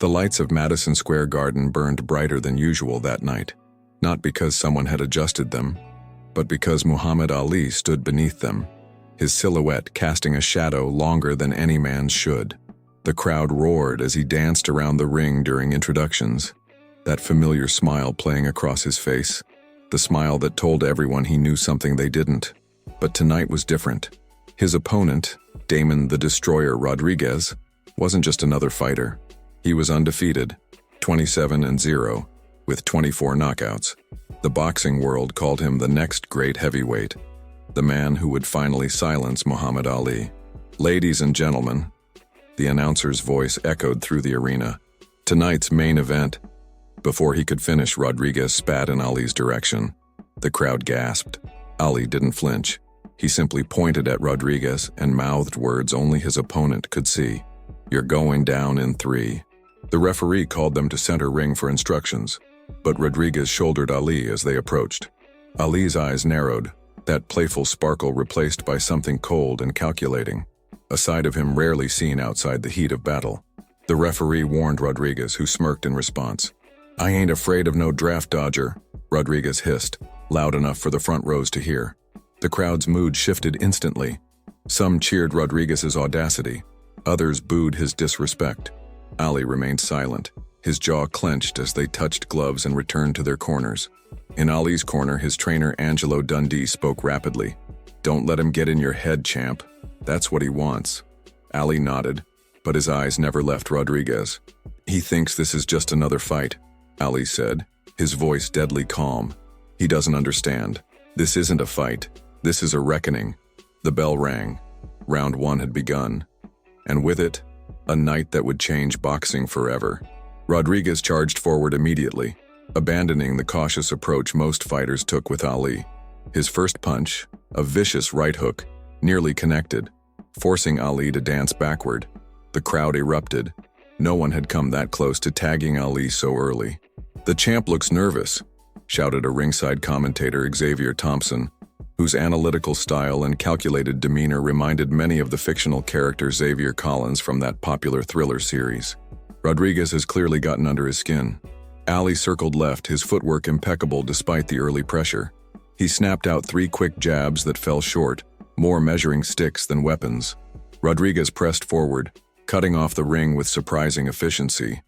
The lights of Madison Square Garden burned brighter than usual that night, not because someone had adjusted them, but because Muhammad Ali stood beneath them, his silhouette casting a shadow longer than any man's should. The crowd roared as he danced around the ring during introductions, that familiar smile playing across his face, the smile that told everyone he knew something they didn't. But tonight was different. His opponent, Damon the Destroyer Rodriguez, wasn't just another fighter. He was undefeated, 27-0, with 24 knockouts. The boxing world called him the next great heavyweight, the man who would finally silence Muhammad Ali. Ladies and gentlemen, the announcer's voice echoed through the arena. Tonight's main event. Before he could finish, Rodriguez spat in Ali's direction. The crowd gasped. Ali didn't flinch. He simply pointed at Rodriguez and mouthed words only his opponent could see. "You're going down in 3. The referee called them to center ring for instructions, but Rodriguez shouldered Ali as they approached. Ali's eyes narrowed, that playful sparkle replaced by something cold and calculating, a side of him rarely seen outside the heat of battle. The referee warned Rodriguez, who smirked in response. "I ain't afraid of no draft dodger," Rodriguez hissed, loud enough for the front rows to hear. The crowd's mood shifted instantly. Some cheered Rodriguez's audacity, others booed his disrespect. Ali remained silent, his jaw clenched as they touched gloves and returned to their corners. In Ali's corner, his trainer Angelo Dundee spoke rapidly. "Don't let him get in your head, champ. That's what he wants." Ali nodded, but his eyes never left Rodriguez. "He thinks this is just another fight," Ali said, his voice deadly calm. "He doesn't understand. This isn't a fight. This is a reckoning." The bell rang. Round 1 had begun. And with it, a night that would change boxing forever. Rodriguez charged forward immediately, abandoning the cautious approach most fighters took with Ali. His first punch, a vicious right hook, nearly connected, forcing Ali to dance backward. The crowd erupted. No one had come that close to tagging Ali so early. "The champ looks nervous," shouted a ringside commentator, Xavier Thompson, whose analytical style and calculated demeanor reminded many of the fictional character Xavier Collins from that popular thriller series. Rodriguez has clearly gotten under his skin. Ali circled left, his footwork impeccable despite the early pressure. He snapped out 3 quick jabs that fell short, more measuring sticks than weapons. Rodriguez pressed forward, cutting off the ring with surprising efficiency.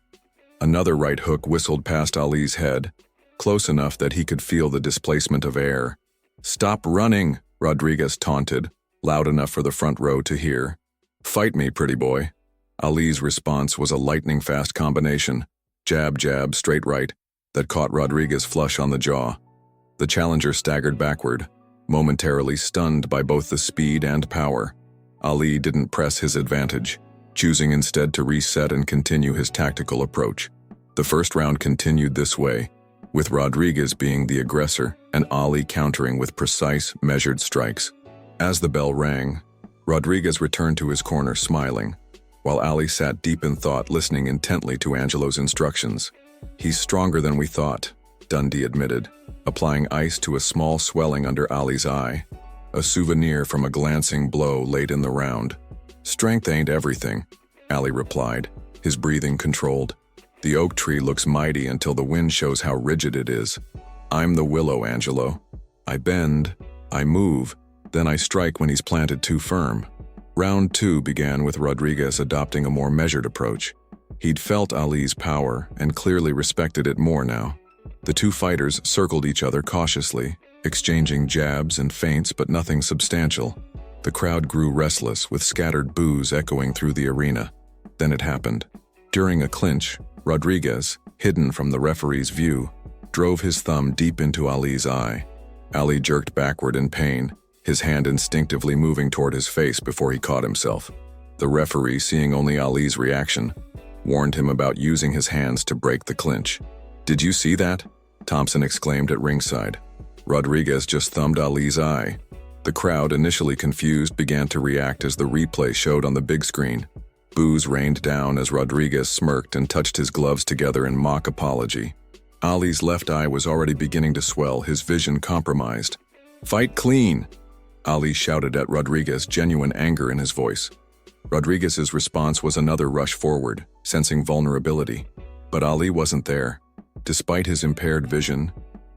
Another right hook whistled past Ali's head, close enough that he could feel the displacement of air. "Stop running," Rodriguez taunted, loud enough for the front row to hear. "Fight me, pretty boy." Ali's response was a lightning-fast combination, jab, jab, straight right, that caught Rodriguez flush on the jaw. The challenger staggered backward, momentarily stunned by both the speed and power. Ali didn't press his advantage, choosing instead to reset and continue his tactical approach. The first round continued this way, with Rodriguez being the aggressor and Ali countering with precise, measured strikes. As the bell rang, Rodriguez returned to his corner smiling, while Ali sat deep in thought, listening intently to Angelo's instructions. "He's stronger than we thought," Dundee admitted, applying ice to a small swelling under Ali's eye, a souvenir from a glancing blow late in the round. "Strength ain't everything," Ali replied, his breathing controlled. "The oak tree looks mighty until the wind shows how rigid it is. I'm the willow, Angelo. I bend, I move, then I strike when he's planted too firm." Round 2 began with Rodriguez adopting a more measured approach. He'd felt Ali's power and clearly respected it more now. The two fighters circled each other cautiously, exchanging jabs and feints, but nothing substantial. The crowd grew restless, with scattered boos echoing through the arena. Then it happened. During a clinch, Rodriguez, hidden from the referee's view, drove his thumb deep into Ali's eye. Ali jerked backward in pain, his hand instinctively moving toward his face before he caught himself. The referee, seeing only Ali's reaction, warned him about using his hands to break the clinch. "Did you see that?" Thompson exclaimed at ringside. Rodriguez just thumbed Ali's eye. The crowd, initially confused, began to react as the replay showed on the big screen. Boos rained down as Rodriguez smirked and touched his gloves together in mock apology. Ali's left eye was already beginning to swell, his vision compromised. "Fight clean!" Ali shouted at Rodriguez, genuine anger in his voice. Rodriguez's response was another rush forward, sensing vulnerability. But Ali wasn't there. Despite his impaired vision,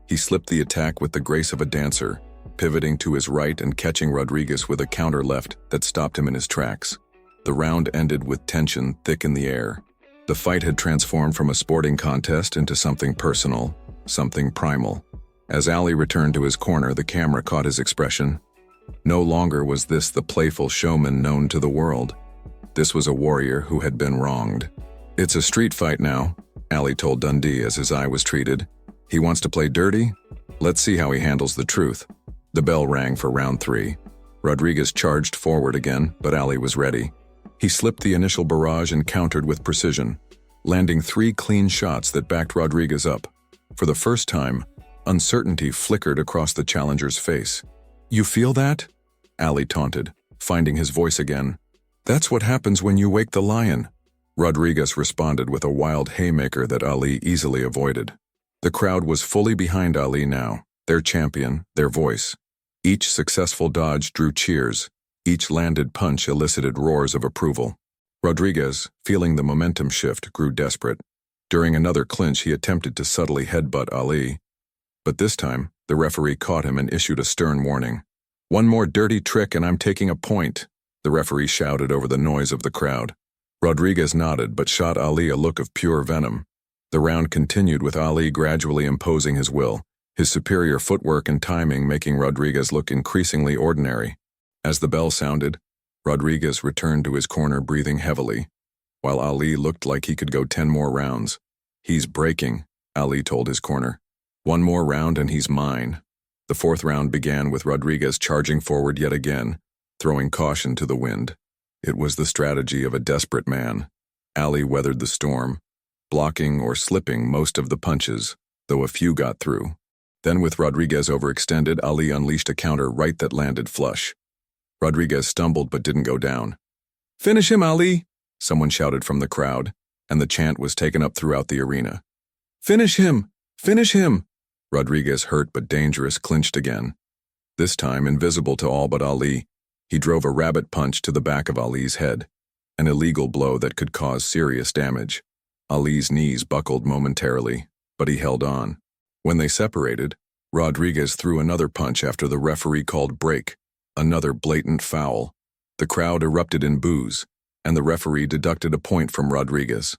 he slipped the attack with the grace of a dancer, pivoting to his right and catching Rodriguez with a counter left that stopped him in his tracks. The round ended with tension thick in the air. The fight had transformed from a sporting contest into something personal, something primal. As Ali returned to his corner, the camera caught his expression. No longer was this the playful showman known to the world. This was a warrior who had been wronged. "It's a street fight now," Ali told Dundee as his eye was treated. "He wants to play dirty? Let's see how he handles the truth." The bell rang for round 3. Rodriguez charged forward again, but Ali was ready. He slipped the initial barrage and countered with precision, landing 3 clean shots that backed Rodriguez up. For the first time, uncertainty flickered across the challenger's face. "You feel that?" Ali taunted, finding his voice again. "That's what happens when you wake the lion." Rodriguez responded with a wild haymaker that Ali easily avoided. The crowd was fully behind Ali now, their champion, their voice. Each successful dodge drew cheers. Each landed punch elicited roars of approval. Rodriguez, feeling the momentum shift, grew desperate. During another clinch, he attempted to subtly headbutt Ali. But this time, the referee caught him and issued a stern warning. "One more dirty trick and I'm taking a point," the referee shouted over the noise of the crowd. Rodriguez nodded but shot Ali a look of pure venom. The round continued with Ali gradually imposing his will, his superior footwork and timing making Rodriguez look increasingly ordinary. As the bell sounded, Rodriguez returned to his corner breathing heavily, while Ali looked like he could go 10 more rounds. "He's breaking," Ali told his corner. "One more round and he's mine." The 4th round began with Rodriguez charging forward yet again, throwing caution to the wind. It was the strategy of a desperate man. Ali weathered the storm, blocking or slipping most of the punches, though a few got through. Then with Rodriguez overextended, Ali unleashed a counter right that landed flush. Rodriguez stumbled but didn't go down. "Finish him, Ali!" someone shouted from the crowd, and the chant was taken up throughout the arena. "Finish him! Finish him!" Rodriguez, hurt but dangerous, clinched again. This time, invisible to all but Ali, he drove a rabbit punch to the back of Ali's head, an illegal blow that could cause serious damage. Ali's knees buckled momentarily, but he held on. When they separated, Rodriguez threw another punch after the referee called break, another blatant foul. The crowd erupted in boos, and the referee deducted a point from Rodriguez.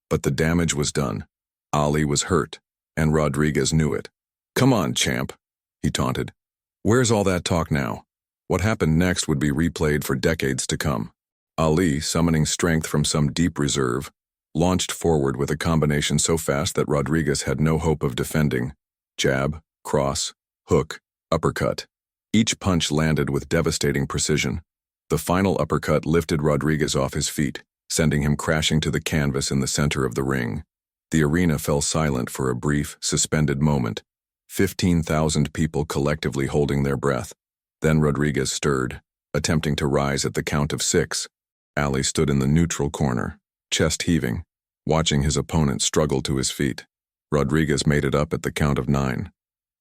But the damage was done. Ali was hurt, and Rodriguez knew it. "Come on, champ," he taunted. "Where's all that talk now?" What happened next would be replayed for decades to come. Ali, summoning strength from some deep reserve, launched forward with a combination so fast that Rodriguez had no hope of defending. Jab, cross, hook, uppercut. Each punch landed with devastating precision. The final uppercut lifted Rodriguez off his feet, sending him crashing to the canvas in the center of the ring. The arena fell silent for a brief, suspended moment, 15,000 people collectively holding their breath. Then Rodriguez stirred, attempting to rise at the count of 6. Ali stood in the neutral corner, chest heaving, watching his opponent struggle to his feet. Rodriguez made it up at the count of 9,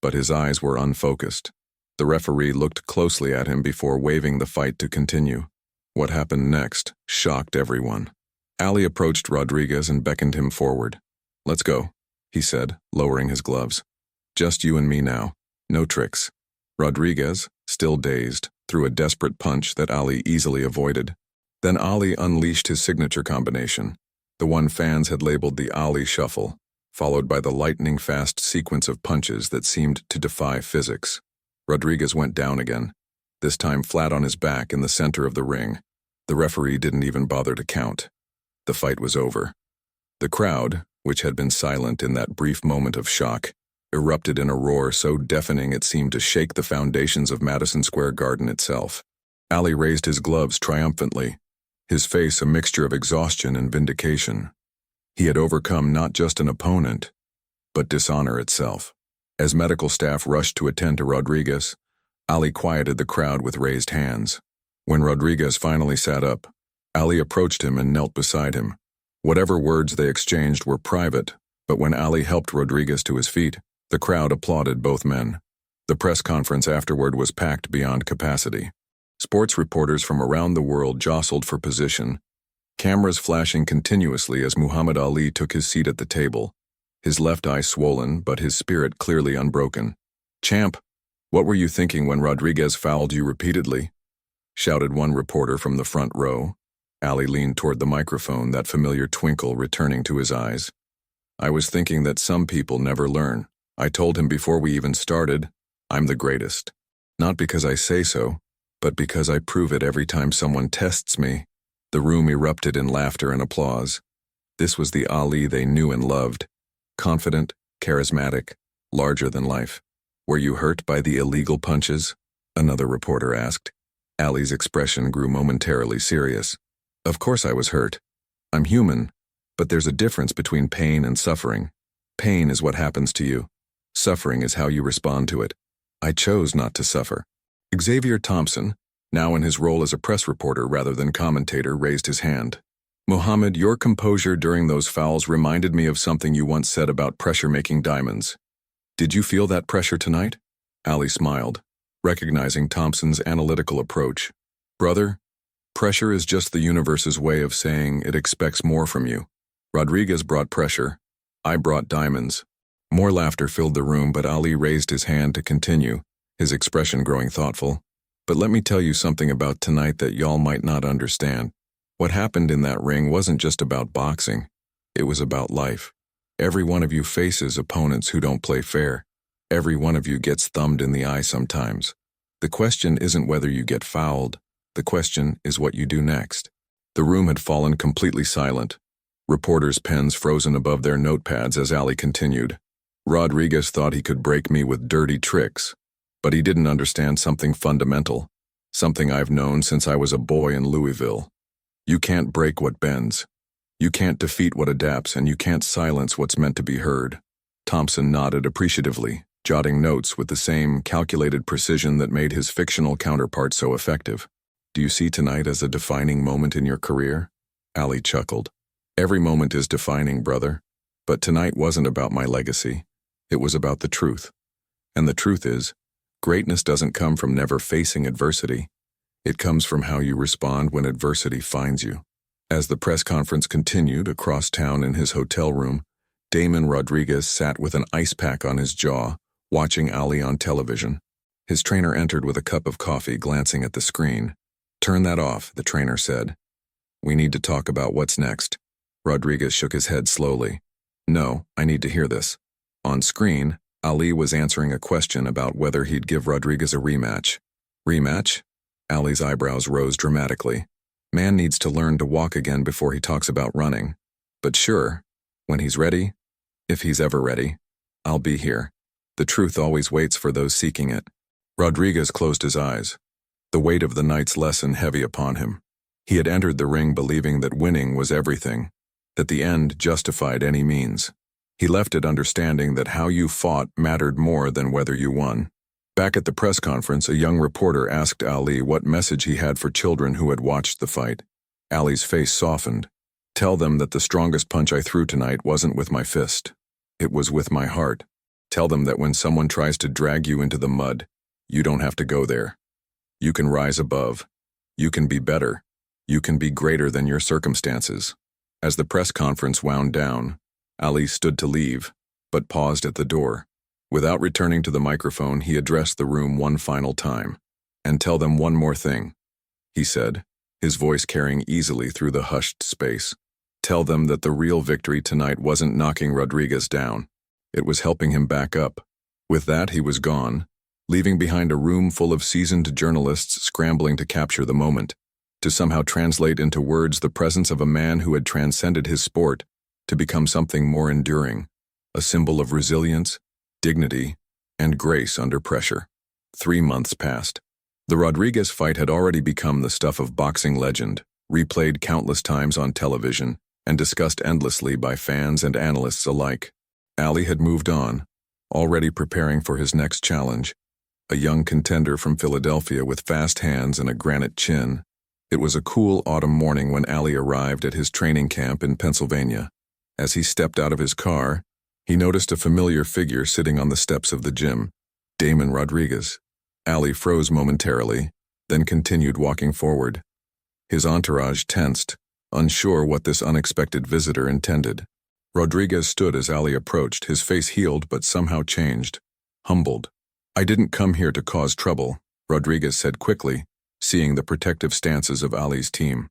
but his eyes were unfocused. The referee looked closely at him before waving the fight to continue. What happened next shocked everyone. Ali approached Rodriguez and beckoned him forward. "Let's go," he said, lowering his gloves. "Just you and me now. No tricks." Rodriguez, still dazed, threw a desperate punch that Ali easily avoided. Then Ali unleashed his signature combination, the one fans had labeled the Ali Shuffle, followed by the lightning-fast sequence of punches that seemed to defy physics. Rodriguez went down again, this time flat on his back in the center of the ring. The referee didn't even bother to count. The fight was over. The crowd, which had been silent in that brief moment of shock, erupted in a roar so deafening it seemed to shake the foundations of Madison Square Garden itself. Ali raised his gloves triumphantly, his face a mixture of exhaustion and vindication. He had overcome not just an opponent, but dishonor itself. As medical staff rushed to attend to Rodriguez, Ali quieted the crowd with raised hands. When Rodriguez finally sat up, Ali approached him and knelt beside him. Whatever words they exchanged were private, but when Ali helped Rodriguez to his feet, the crowd applauded both men. The press conference afterward was packed beyond capacity. Sports reporters from around the world jostled for position, cameras flashing continuously as Muhammad Ali took his seat at the table, his left eye swollen but his spirit clearly unbroken. "Champ, what were you thinking when Rodriguez fouled you repeatedly?" shouted one reporter from the front row. Ali leaned toward the microphone, that familiar twinkle returning to his eyes. "I was thinking that some people never learn. I told him before we even started, I'm the greatest. Not because I say so, but because I prove it every time someone tests me." The room erupted in laughter and applause. This was the Ali they knew and loved. Confident, charismatic, larger than life. "Were you hurt by the illegal punches?" another reporter asked. Ali's expression grew momentarily serious. "Of course I was hurt. I'm human, but there's a difference between pain and suffering. Pain is what happens to you. Suffering is how you respond to it. I chose not to suffer." Xavier Thompson, now in his role as a press reporter rather than commentator, raised his hand. "Mohammed, your composure during those fouls reminded me of something you once said about pressure making diamonds. Did you feel that pressure tonight?" Ali smiled, recognizing Thompson's analytical approach. "Brother, pressure is just the universe's way of saying it expects more from you. Rodriguez brought pressure. I brought diamonds." More laughter filled the room, but Ali raised his hand to continue, his expression growing thoughtful. "But let me tell you something about tonight that y'all might not understand. What happened in that ring wasn't just about boxing. It was about life. Every one of you faces opponents who don't play fair. Every one of you gets thumbed in the eye sometimes. The question isn't whether you get fouled. The question is what you do next." The room had fallen completely silent, reporters' pens frozen above their notepads as Ali continued. "Rodriguez thought he could break me with dirty tricks, but he didn't understand something fundamental, something I've known since I was a boy in Louisville. You can't break what bends. You can't defeat what adapts, and you can't silence what's meant to be heard." Thompson nodded appreciatively, jotting notes with the same calculated precision that made his fictional counterpart so effective. "Do you see tonight as a defining moment in your career?" Ali chuckled. "Every moment is defining, brother. But tonight wasn't about my legacy. It was about the truth. And the truth is, greatness doesn't come from never facing adversity. It comes from how you respond when adversity finds you." As the press conference continued across town in his hotel room, Damon Rodriguez sat with an ice pack on his jaw, watching Ali on television. His trainer entered with a cup of coffee, glancing at the screen. "Turn that off," the trainer said. "We need to talk about what's next." Rodriguez shook his head slowly. "No, I need to hear this." On screen, Ali was answering a question about whether he'd give Rodriguez a rematch. "Rematch?" Ali's eyebrows rose dramatically. "Man needs to learn to walk again before he talks about running. But sure, when he's ready, if he's ever ready, I'll be here. The truth always waits for those seeking it." Rodriguez closed his eyes, the weight of the night's lesson heavy upon him. He had entered the ring believing that winning was everything, that the end justified any means. He left it understanding that how you fought mattered more than whether you won. Back at the press conference, a young reporter asked Ali what message he had for children who had watched the fight. Ali's face softened. "Tell them that the strongest punch I threw tonight wasn't with my fist. It was with my heart. Tell them that when someone tries to drag you into the mud, you don't have to go there. You can rise above. You can be better. You can be greater than your circumstances." As the press conference wound down, Ali stood to leave, but paused at the door. Without returning to the microphone, he addressed the room one final time. "And tell them one more thing," he said, his voice carrying easily through the hushed space. "Tell them that the real victory tonight wasn't knocking Rodriguez down. It was helping him back up." With that, he was gone, leaving behind a room full of seasoned journalists scrambling to capture the moment, to somehow translate into words the presence of a man who had transcended his sport to become something more enduring, a symbol of resilience, dignity, and grace under pressure. 3 months passed. The Rodriguez fight had already become the stuff of boxing legend, replayed countless times on television, and discussed endlessly by fans and analysts alike. Ali had moved on, already preparing for his next challenge, a young contender from Philadelphia with fast hands and a granite chin. It was a cool autumn morning when Ali arrived at his training camp in Pennsylvania. As he stepped out of his car, he noticed a familiar figure sitting on the steps of the gym, Damon Rodriguez. Ali froze momentarily, then continued walking forward. His entourage tensed, unsure what this unexpected visitor intended. Rodriguez stood as Ali approached, his face healed but somehow changed, humbled. "I didn't come here to cause trouble," Rodriguez said quickly, seeing the protective stances of Ali's team.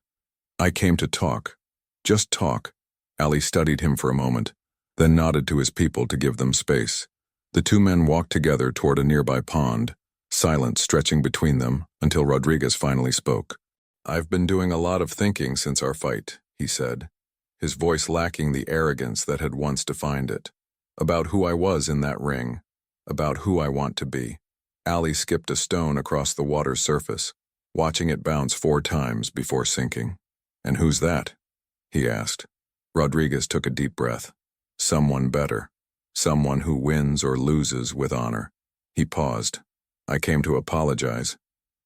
"I came to talk. Just talk." Ali studied him for a moment, then nodded to his people to give them space. The two men walked together toward a nearby pond, silence stretching between them until Rodriguez finally spoke. "I've been doing a lot of thinking since our fight," he said, his voice lacking the arrogance that had once defined it. "About who I was in that ring, about who I want to be." Ali skipped a stone across the water's surface, watching it bounce 4 times before sinking. "And who's that?" he asked. Rodriguez took a deep breath. "Someone better. Someone who wins or loses with honor." He paused. "I came to apologize,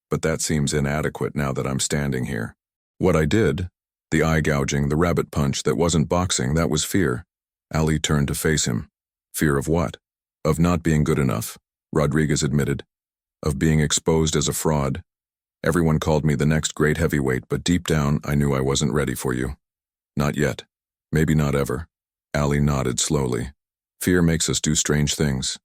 but that seems inadequate now that I'm standing here. What I did, the eye gouging, the rabbit punch, that wasn't boxing, that was fear." Ali turned to face him. "Fear of what?" "Of not being good enough," Rodriguez admitted. "Of being exposed as a fraud. Everyone called me the next great heavyweight, but deep down I knew I wasn't ready for you. Not yet. Maybe not ever." Ali nodded slowly. "Fear makes us do strange things.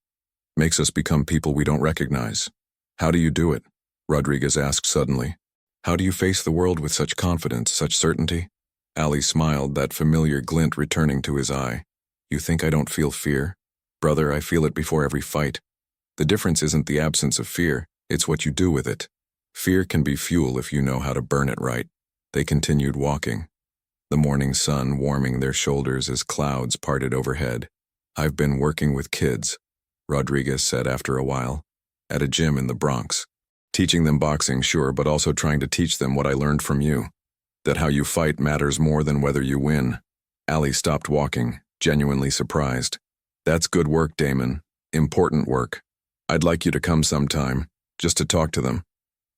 Makes us become people we don't recognize." "How do you do it?" Rodriguez asked suddenly. "How do you face the world with such confidence, such certainty?" Ali smiled, that familiar glint returning to his eye. "You think I don't feel fear? Brother, I feel it before every fight. The difference isn't the absence of fear, it's what you do with it. Fear can be fuel if you know how to burn it right." They continued walking, the morning sun warming their shoulders as clouds parted overhead. "I've been working with kids," Rodriguez said after a while, "at a gym in the Bronx. Teaching them boxing, sure, but also trying to teach them what I learned from you. That how you fight matters more than whether you win." Ali stopped walking, genuinely surprised. "That's good work, Damon. Important work. I'd like you to come sometime, just to talk to them.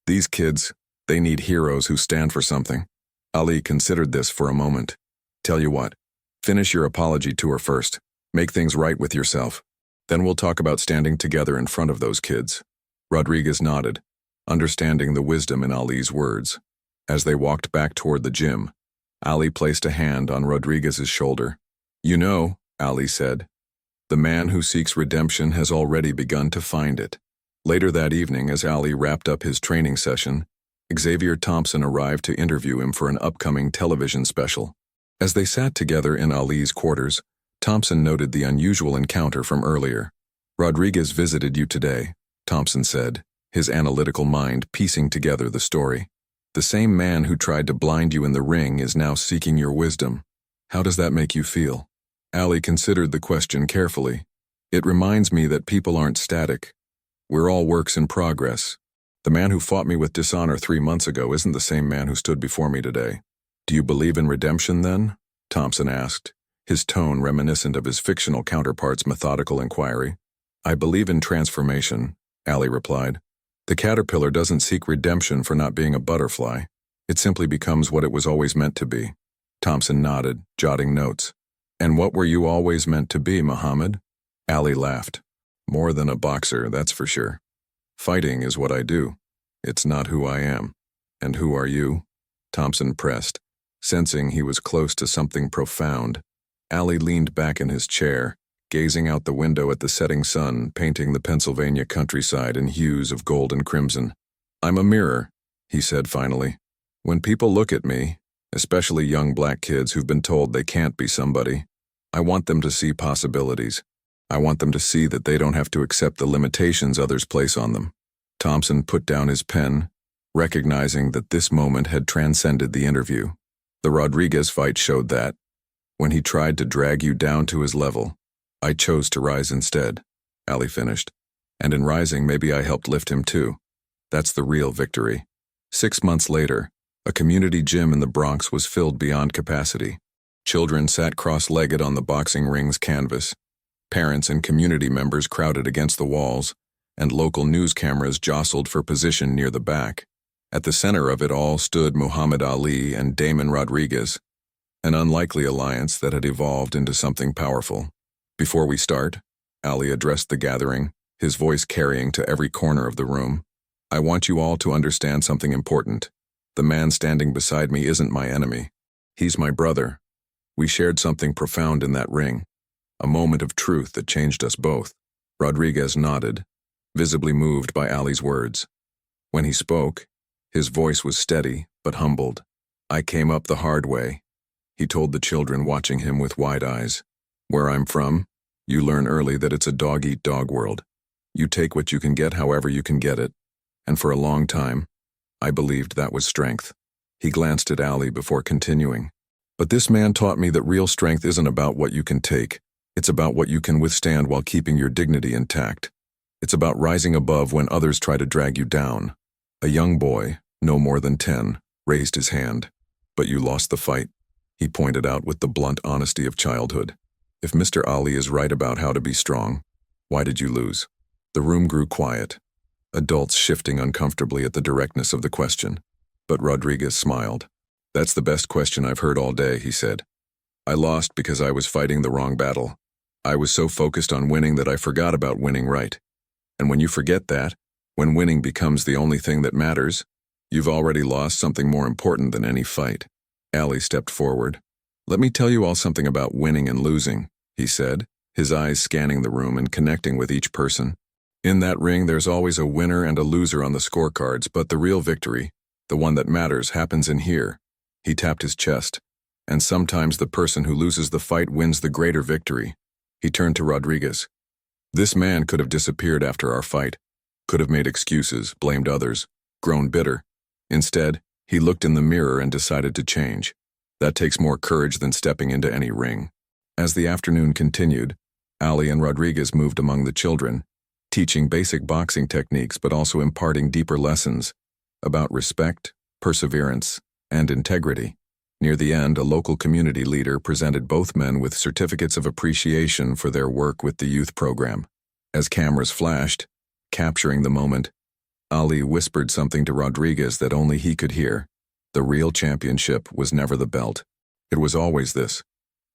These kids, they need heroes who stand for something." Ali considered this for a moment. "Tell you what, finish your apology tour first. Make things right with yourself. Then we'll talk about standing together in front of those kids." Rodriguez nodded, understanding the wisdom in Ali's words. As they walked back toward the gym, Ali placed a hand on Rodriguez's shoulder. "You know," Ali said, "the man who seeks redemption has already begun to find it." Later that evening, as Ali wrapped up his training session, Xavier Thompson arrived to interview him for an upcoming television special. As they sat together in Ali's quarters, Thompson noted the unusual encounter from earlier. "Rodriguez visited you today," Thompson said, his analytical mind piecing together the story. "The same man who tried to blind you in the ring is now seeking your wisdom. How does that make you feel?" Ali considered the question carefully. "It reminds me that people aren't static. We're all works in progress. The man who fought me with dishonor 3 months ago isn't the same man who stood before me today." "Do you believe in redemption then?" Thompson asked, his tone reminiscent of his fictional counterpart's methodical inquiry. "I believe in transformation," Ali replied. "The caterpillar doesn't seek redemption for not being a butterfly. It simply becomes what it was always meant to be." Thompson nodded, jotting notes. "And what were you always meant to be, Muhammad?" Ali laughed. "More than a boxer, that's for sure. Fighting is what I do. It's not who I am." "And who are you?" Thompson pressed, sensing he was close to something profound. Ali leaned back in his chair, gazing out the window at the setting sun, painting the Pennsylvania countryside in hues of gold and crimson. "I'm a mirror," he said finally. "When people look at me, especially young black kids who've been told they can't be somebody, I want them to see possibilities. I want them to see that they don't have to accept the limitations others place on them." Thompson put down his pen, recognizing that this moment had transcended the interview. "The Rodriguez fight showed that. When he tried to drag you down to his level, I chose to rise instead," Ali finished. "And in rising, maybe I helped lift him too. That's the real victory." 6 months later, a community gym in the Bronx was filled beyond capacity. Children sat cross-legged on the boxing ring's canvas. Parents and community members crowded against the walls, and local news cameras jostled for position near the back. At the center of it all stood Muhammad Ali and Damon Rodriguez, an unlikely alliance that had evolved into something powerful. "Before we start," Ali addressed the gathering, his voice carrying to every corner of the room, I want you all to understand something important. The man standing beside me isn't my enemy. He's my brother. We shared something profound in that ring, a moment of truth that changed us both. Rodriguez nodded, visibly moved by Ali's words. When he spoke, his voice was steady but humbled. I came up the hard way, he told the children watching him with wide eyes. Where I'm from, you learn early that it's a dog-eat-dog world. You take what you can get however you can get it. And for a long time, I believed that was strength. He glanced at Ali before continuing. But this man taught me that real strength isn't about what you can take. It's about what you can withstand while keeping your dignity intact. It's about rising above when others try to drag you down. A young boy, no more than 10, raised his hand. But you lost the fight, he pointed out with the blunt honesty of childhood. If Mr. Ali is right about how to be strong, why did you lose? The room grew quiet, adults shifting uncomfortably at the directness of the question. But Rodriguez smiled. That's the best question I've heard all day, he said. I lost because I was fighting the wrong battle. I was so focused on winning that I forgot about winning right. And when you forget that, when winning becomes the only thing that matters, you've already lost something more important than any fight. Ali stepped forward. Let me tell you all something about winning and losing, he said, his eyes scanning the room and connecting with each person. In that ring, there's always a winner and a loser on the scorecards, but the real victory, the one that matters, happens in here. He tapped his chest. And sometimes the person who loses the fight wins the greater victory. He turned to Rodriguez. This man could have disappeared after our fight, could have made excuses, blamed others, grown bitter. Instead, he looked in the mirror and decided to change. That takes more courage than stepping into any ring. As the afternoon continued, Ali and Rodriguez moved among the children, teaching basic boxing techniques but also imparting deeper lessons about respect, perseverance, and integrity. Near the end, a local community leader presented both men with certificates of appreciation for their work with the youth program. As cameras flashed, capturing the moment, Ali whispered something to Rodriguez that only he could hear. The real championship was never the belt. It was always this,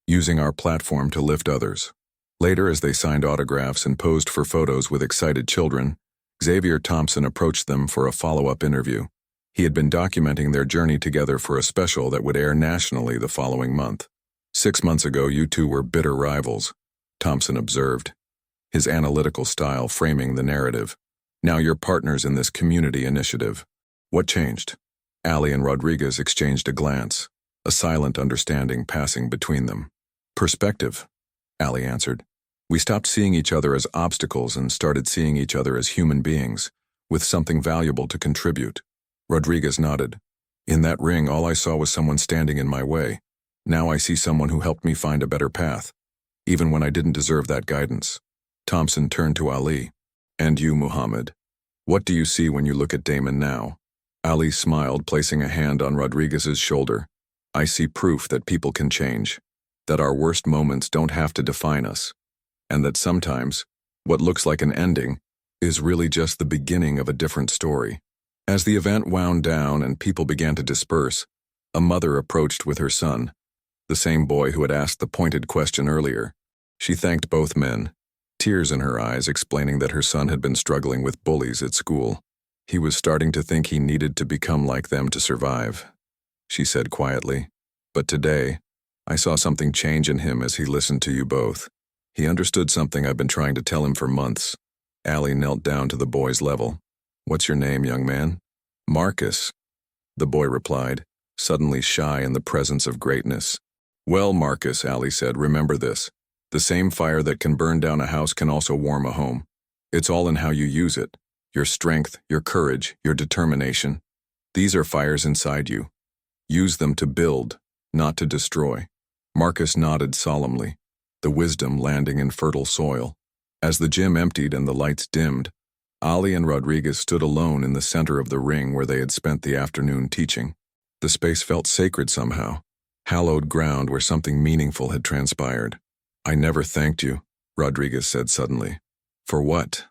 using our platform to lift others. Later, as they signed autographs and posed for photos with excited children, Xavier Thompson approached them for a follow-up interview. He had been documenting their journey together for a special that would air nationally the following month. 6 months ago, you two were bitter rivals, Thompson observed, his analytical style framing the narrative. Now you're partners in this community initiative. What changed? Ali and Rodriguez exchanged a glance, a silent understanding passing between them. Perspective, Ali answered. We stopped seeing each other as obstacles and started seeing each other as human beings, with something valuable to contribute. Rodriguez nodded. In that ring, all I saw was someone standing in my way. Now I see someone who helped me find a better path, even when I didn't deserve that guidance. Thompson turned to Ali. And you, Muhammad, what do you see when you look at Damon now? Ali smiled, placing a hand on Rodriguez's shoulder. I see proof that people can change, that our worst moments don't have to define us, and that sometimes, what looks like an ending is really just the beginning of a different story. As the event wound down and people began to disperse, a mother approached with her son, the same boy who had asked the pointed question earlier. She thanked both men, tears in her eyes, explaining that her son had been struggling with bullies at school. He was starting to think he needed to become like them to survive, she said quietly. But today, I saw something change in him as he listened to you both. He understood something I've been trying to tell him for months. Ali knelt down to the boy's level. What's your name, young man? Marcus, the boy replied, suddenly shy in the presence of greatness. Well, Marcus, Ali said, remember this. The same fire that can burn down a house can also warm a home. It's all in how you use it. Your strength, your courage, your determination. These are fires inside you. Use them to build, not to destroy. Marcus nodded solemnly, the wisdom landing in fertile soil. As the gym emptied and the lights dimmed, Ali and Rodriguez stood alone in the center of the ring where they had spent the afternoon teaching. The space felt sacred somehow, hallowed ground where something meaningful had transpired. I never thanked you, Rodriguez said suddenly. For what?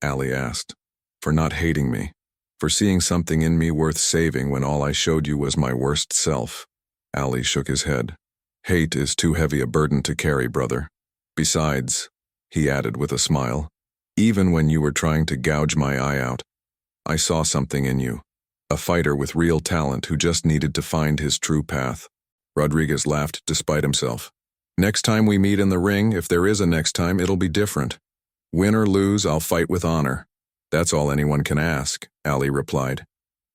Ali asked. For not hating me. For seeing something in me worth saving when all I showed you was my worst self. Ali shook his head. Hate is too heavy a burden to carry, brother. Besides, he added with a smile, even when you were trying to gouge my eye out, I saw something in you. A fighter with real talent who just needed to find his true path." Rodriguez laughed despite himself. "Next time we meet in the ring, if there is a next time, it'll be different. Win or lose, I'll fight with honor. That's all anyone can ask," Ali replied.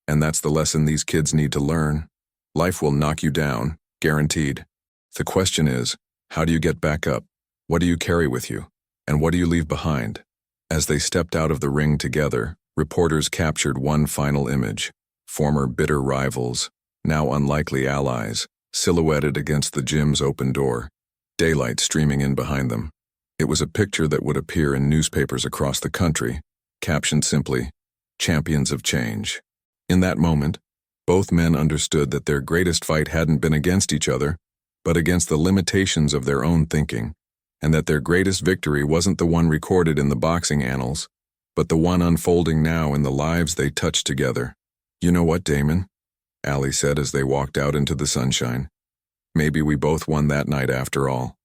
"And that's the lesson these kids need to learn. Life will knock you down, guaranteed. The question is, how do you get back up? What do you carry with you? And what do you leave behind?" As they stepped out of the ring together, reporters captured one final image: former bitter rivals, now unlikely allies, silhouetted against the gym's open door, daylight streaming in behind them. It was a picture that would appear in newspapers across the country, captioned simply, "Champions of Change." In that moment, both men understood that their greatest fight hadn't been against each other, but against the limitations of their own thinking, and that their greatest victory wasn't the one recorded in the boxing annals, but the one unfolding now in the lives they touched together. "You know what, Damon?" Ali said as they walked out into the sunshine. "Maybe we both won that night after all."